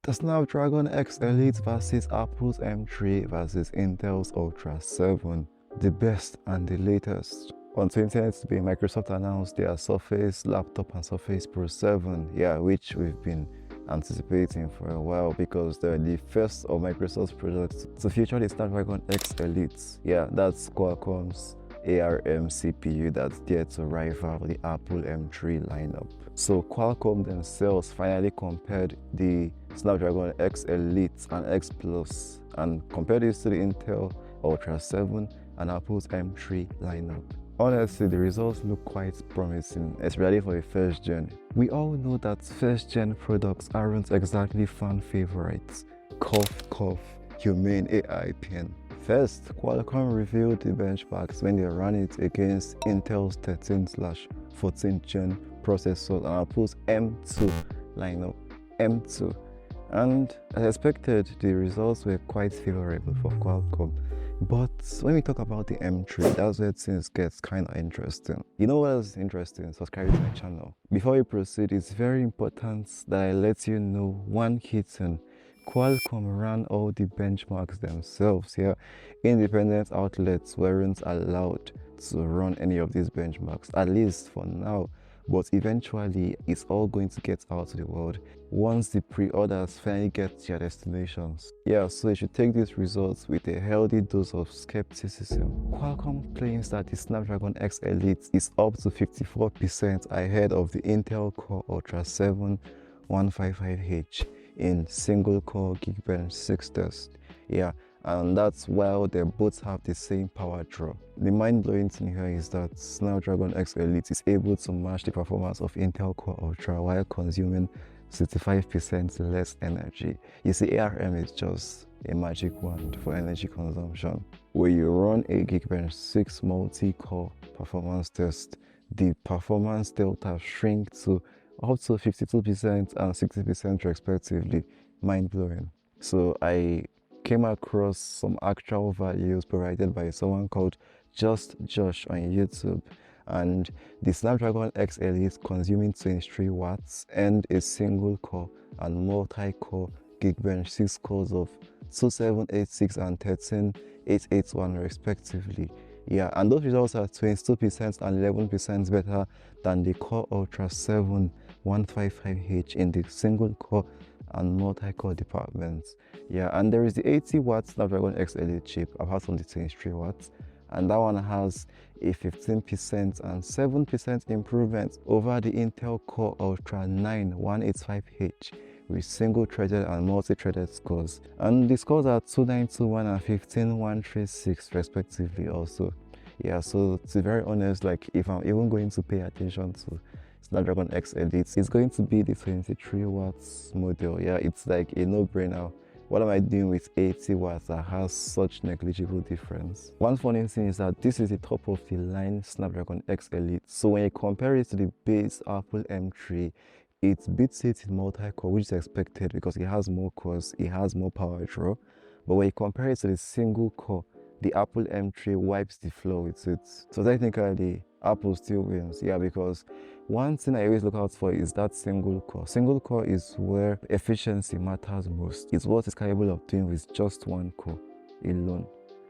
The Snapdragon X Elite versus Apple's M3 versus Intel's Ultra 7, the best and the latest. On 20th May, Microsoft announced their Surface Laptop and Surface Pro 7, which we've been anticipating for a while because they're the first of Microsoft's products to feature the Snapdragon X Elite. That's Qualcomm's ARM CPU that's there to rival the Apple M3 lineup. So Qualcomm themselves finally compared the Snapdragon X Elite and X Plus and compared this to the Intel Ultra 7 and Apple's M3 lineup. Honestly, the results look quite promising, especially for the first gen. We all know that first gen products aren't exactly fan favorites. Cough, cough, humane AI pen. First, Qualcomm revealed the benchmarks when they ran it against Intel's 13/14th gen processor and Apple's M2 lineup. M2. And as expected, the results were quite favorable for Qualcomm. But when we talk about the M3, that's where things get kind of interesting. You know what else is interesting? Subscribe to my channel. Before we proceed, it's very important that I let you know one key thing. Qualcomm ran all the benchmarks themselves. Independent outlets weren't allowed to run any of these benchmarks, at least for now. But eventually, it's all going to get out to the world once the pre-orders finally get to their destinations. So you should take these results with a healthy dose of skepticism. Qualcomm claims that the Snapdragon X Elite is up to 54% ahead of the Intel Core Ultra 7 155H in single-core Geekbench 6 test. And that's while they both have the same power draw. The mind-blowing thing here is that Snapdragon X Elite is able to match the performance of Intel Core Ultra while consuming 65% less energy. You see, ARM is just a magic wand for energy consumption. When you run a Geekbench 6 multi-core performance test, the performance delta shrink to up to 52% and 60% respectively. Mind-blowing. So I came across some actual values provided by someone called Just Josh on YouTube, and the Snapdragon X Elite consuming 23 watts and a single core and multi-core Geekbench 6 cores of 2786 and 13881 respectively. And those results are 22% and 11% better than the Core Ultra 7 155H in the single core and multi-core departments. And there is the 80 watt Snapdragon X Elite chip apart from the 23 watts, and that one has a 15% and 7% improvement over the Intel Core Ultra 9 185H with single-threaded and multi-threaded scores, and the scores are 2921 and 15136 respectively also. So to be very honest, like if I'm even going to pay attention to Snapdragon X Elite, it's going to be the 23 watts model. It's like a no-brainer. What am I doing with 80 watts that has such negligible difference? One funny thing is that this is the top of the line Snapdragon X Elite. So when you compare it to the base Apple M3, it beats it in multi-core, which is expected because it has more cores, it has more power draw. But when you compare it to the single core, the Apple M3 wipes the floor with it. So technically, Apple still wins, because one thing I always look out for is that single core. Single core is where efficiency matters most. It's what it's capable of doing with just one core alone.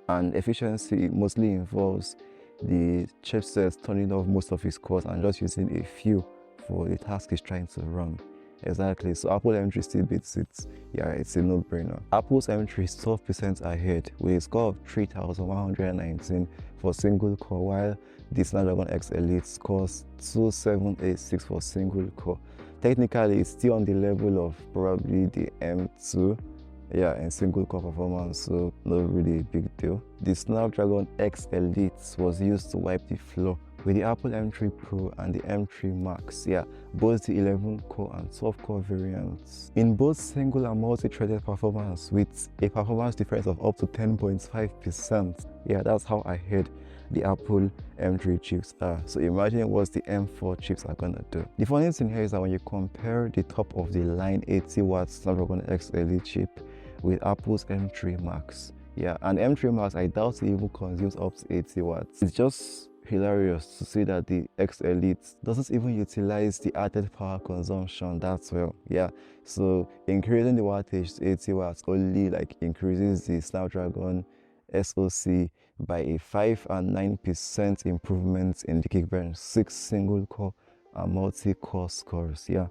And efficiency mostly involves the chipset turning off most of its cores and just using a few for the task it's trying to run. Exactly, so Apple M3 still beats it. It's a no-brainer. Apple's M3 is 12% ahead with a score of 3119 for single core, while the Snapdragon X Elite scores 2786 for single core. Technically, it's still on the level of probably the M2 in single core performance, so no really big deal. The Snapdragon X Elite was used to wipe the floor with the Apple M3 Pro and the M3 Max, both the 11-core and 12-core variants, in both single and multi-threaded performance with a performance difference of up to 10.5%. That's how ahead the Apple M3 chips are. So imagine what the M4 chips are gonna do. The funny thing here is that when you compare the top of the line 80 watt Snapdragon X Elite chip with Apple's M3 Max, and M3 Max I doubt it even consumes up to 80 watts. It's just hilarious to see that the X Elite doesn't even utilize the added power consumption that well. Yeah, so increasing the wattage to 80 watts only like increases the Snapdragon SoC by a 5 and 9% improvement in the Geekbench 6 single core and multi-core scores. Yeah,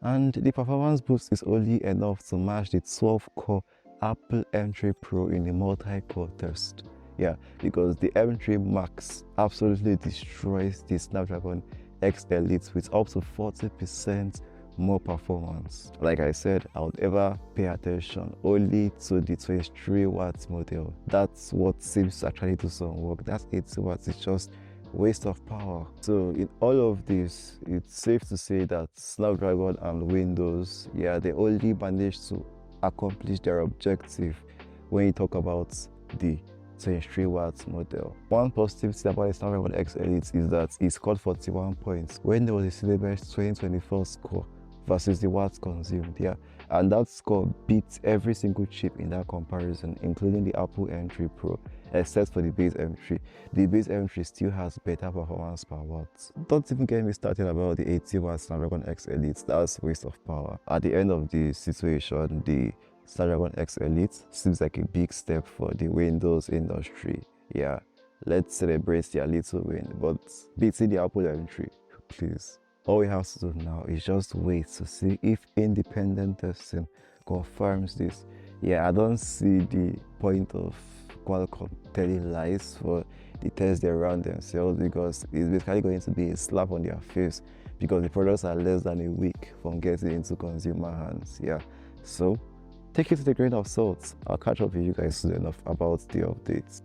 and the performance boost is only enough to match the 12-core Apple M3 Pro in the multi-core test. Yeah, because the M3 Max absolutely destroys the Snapdragon X Elite with up to 40% more performance. Like I said, I would ever pay attention only to the 23 watts model. That's what seems to actually do some work. That's 80 watts, it's just waste of power. So in all of this, it's safe to say that Snapdragon and Windows, yeah, they only managed to accomplish their objective when you talk about the 23 watts model. One positive thing about the Snapdragon X Elite is that it scored 41 points when there was a syllabus 2024 score versus the watts consumed. Yeah, and that score beats every single chip in that comparison, including the Apple M3 Pro, except for the base M3. The base M3 still has better performance per watt. Don't even get me started about the 80 watts Snapdragon X Elite. That's waste of power. At the end of the situation, the Snapdragon X Elite seems like a big step for the Windows industry. Yeah, let's celebrate their little win, but beating the Apple M3, please. All we have to do now is just wait to see if independent testing confirms this. Yeah, I don't see the point of Qualcomm telling lies for the test they run themselves, because it's basically going to be a slap on their face because the products are less than a week from getting into consumer hands. Yeah, so take it with a grain of salt. I'll catch up with you guys soon enough about the updates.